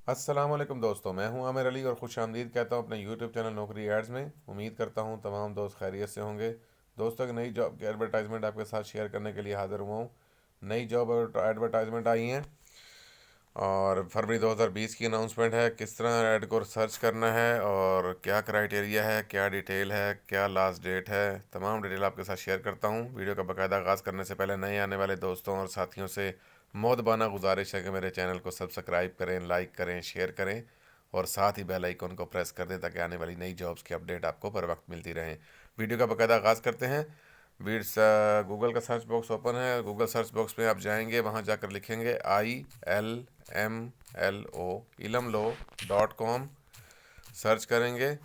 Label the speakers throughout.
Speaker 1: अस्सलाम वालेकुम दोस्तों, मैं हूं आमिर अली और खुश आमदीद कहता हूं अपने यूट्यूब चैनल नौकरी एड्स में। उम्मीद करता हूं तमाम दोस्त खैरियत से होंगे। दोस्तों, एक नई जॉब की एडवर्टाइजमेंट आपके साथ शेयर करने के लिए हाजिर हुआ हूं। नई जॉब एडवर्टाइजमेंट आई हैं और फरवरी 2020 की अनाउंसमेंट है। किस तरह ऐड को सर्च करना है और क्या क्राइटेरिया है, क्या डिटेल है, क्या लास्ट डेट है, तमाम डिटेल आपके साथ शेयर करता हूं। वीडियो का बाकायदा आगाज़ करने से पहले नए आने वाले दोस्तों और साथियों से मौदबाना गुजारिश है कि मेरे चैनल को सब्सक्राइब करें, लाइक करें, शेयर करें और साथ ही बेल आइकन को प्रेस कर दें ताकि आने वाली नई जॉब्स की अपडेट आपको बर वक्त मिलती रहे। वीडियो का बाकायदा आगाज़ करते हैं। वीड्स गूगल का सर्च बॉक्स ओपन है। गूगल सर्च बॉक्स में आप जाएंगे, वहाँ जाकर लिखेंगे ILMLO ilamlo.com सर्च करेंगे।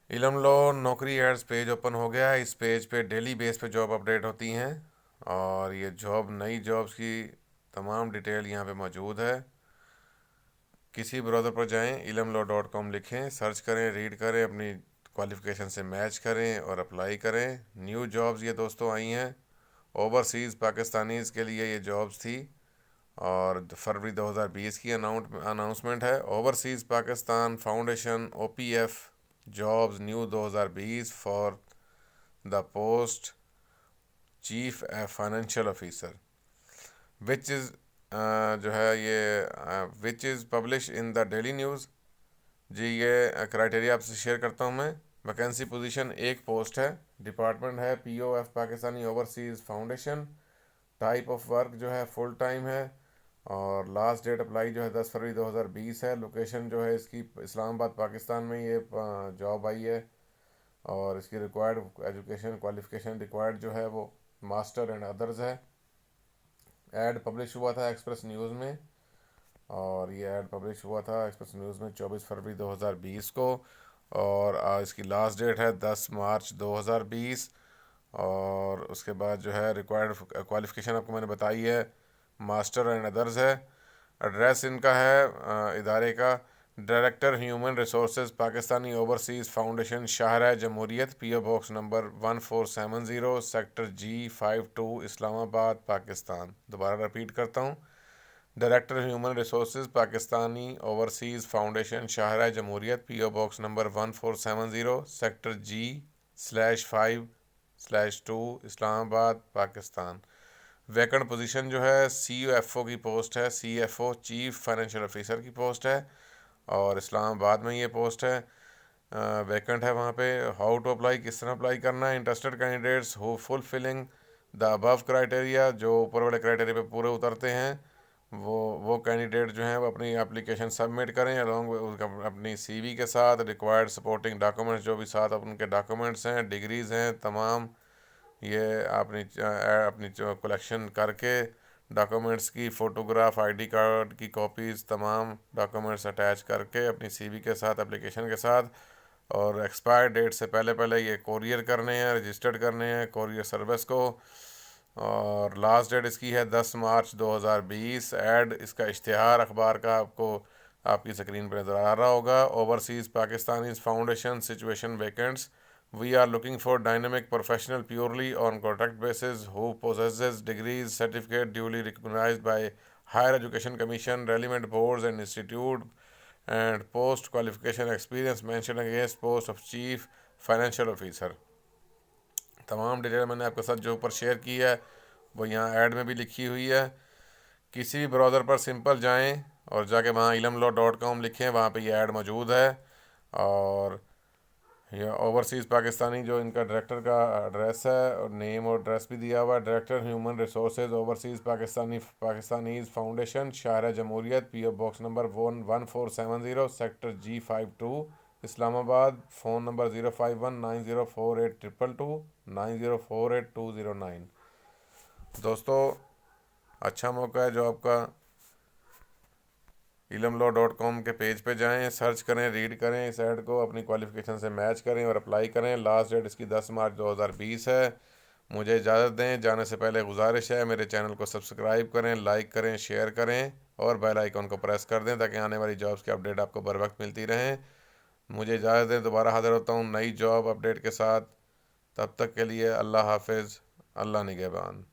Speaker 1: इलमलो नौकरी एड्स पेज ओपन हो गया है। इस पेज पे डेली बेस पे जॉब अपडेट होती हैं और ये जॉब नई जॉब्स की तमाम डिटेल यहाँ पे मौजूद है। किसी ब्राउज़र पर जाएं, ilamlo.com लिखें, सर्च करें, रीड करें, अपनी क्वालिफ़िकेशन से मैच करें और अप्लाई करें। न्यू जॉब्स ये दोस्तों आई हैं। ओवरसीज़ पाकिस्तानीज़ के लिए ये जॉब्स थी और फरवरी 2020 की अनाउंसमेंट है। Overseas Pakistan foundation OPF jobs new 2020 for the post chief financial officer which is जो है ये which is publish in the daily news. जी, ये क्राइटेरिया आपसे शेयर करता हूँ मैं। वैकेंसी पोजीशन एक पोस्ट है। डिपार्टमेंट है POF Pakistani overseas foundation. Type of work जो है फुल टाइम है और लास्ट डेट अप्लाई जो है 10 फरवरी 2020 है। लोकेशन जो है इसकी इस्लामाबाद पाकिस्तान में ये जॉब आई है और इसकी रिक्वायर्ड एजुकेशन क्वालिफिकेशन रिक्वायर्ड जो है वो मास्टर एंड अदर्स है। ऐड पब्लिश हुआ था एक्सप्रेस न्यूज़ में और ये ऐड पब्लिश हुआ था एक्सप्रेस न्यूज़ में 24 फरवरी 2020 को और इसकी लास्ट डेट है 10 मार्च 2020। और उसके बाद जो है रिक्वायर्ड क्वालिफ़िकेशन आपको मैंने बताई है, मास्टर एंड अदर्स है। एड्रेस इनका है इदारे का director human resources Pakistani overseas foundation, Shahrah Jamhuriat, PO box number 1470, sector G52, Islamabad Pakistan. दोबारा रिपीट करता हूँ, director human resources Pakistani overseas foundation, Shahrah Jamhuriat, PO box number 1470, sector G/5/2, Islamabad Pakistan. Vacant position जो है CFO की पोस्ट है। CFO चीफ फाइनेंशियल ऑफिसर की पोस्ट है और इस्लामाबाद में ये पोस्ट है। वैकेंट है वहाँ पे। हाउ टू अप्लाई, किस तरह अप्लाई करना है। Interested candidates who fulfilling the above criteria, जो ऊपर वाले क्राइटेरिया पे पूरे उतरते हैं, वो कैंडिडेट जो हैं वो अपनी एप्लीकेशन सबमिट करें अलॉन्ग अपनी CV के साथ। रिक्वायर्ड सपोर्टिंग डॉक्यूमेंट्स, जो भी साथ उनके डॉक्यूमेंट्स हैं, डिग्रीज़ हैं तमाम, ये अपनी अपनी जो कलेक्शन करके डॉक्यूमेंट्स की फ़ोटोग्राफ, ID कार्ड की कॉपीज़, तमाम डॉक्यूमेंट्स अटैच करके अपनी CV के साथ, एप्लीकेशन के साथ और एक्सपायर डेट से पहले पहले ये कोरियर करने हैं, रजिस्टर्ड करने हैं कोरियर सर्विस को। और लास्ट डेट इसकी है 10 मार्च 2020। ऐड इसका इश्तिहार अखबार का आपको आपकी स्क्रीन पर नज़र आ रहा होगा। Overseas Pakistani foundation situation vacants, we are looking for dynamic professional purely on contract basis who possesses degrees certificate duly recognized by higher education commission, relevant boards and institute, and post qualification experience mentioned against post of chief financial officer। तमाम detail मैंने आपके साथ जो ऊपर share की है वो यहाँ ऐड में भी लिखी हुई है। किसी भी ब्राउज़र पर सिंपल जाएं और जाके वहाँ ilamlo.com लिखें, वहाँ पे ये ऐड मौजूद है। और ये ओवरसीज़ पाकिस्तानी जो इनका डायरेक्टर का एड्रेस है और नेम और एड्रेस भी दिया हुआ है। Director human resources overseas Pakistanis foundation, Shahrah Jamhuriat, PO box number 1470, sector G52, Islamabad. Phone number 051904822 90482209। दोस्तों, अच्छा मौका है जो आपका ilamlo.com के पेज पे जाएं, सर्च करें, रीड करें इस ऐड को, अपनी क्वालिफ़िकेशन से मैच करें और अप्लाई करें। लास्ट डेट इसकी 10 मार्च 2020 है। मुझे इजाज़त दें, जाने से पहले गुजारिश है मेरे चैनल को सब्सक्राइब करें, लाइक करें, शेयर करें और बेल आइकन को प्रेस कर दें ताकि आने वाली जॉब्स की अपडेट आपको बर वक्त मिलती रहें। मुझे इजाज़त दें, दोबारा हाज़िर होता हूँ नई जॉब अपडेट के साथ। तब तक के लिए अल्लाह हाफिज़, अल्लाह निगहबान।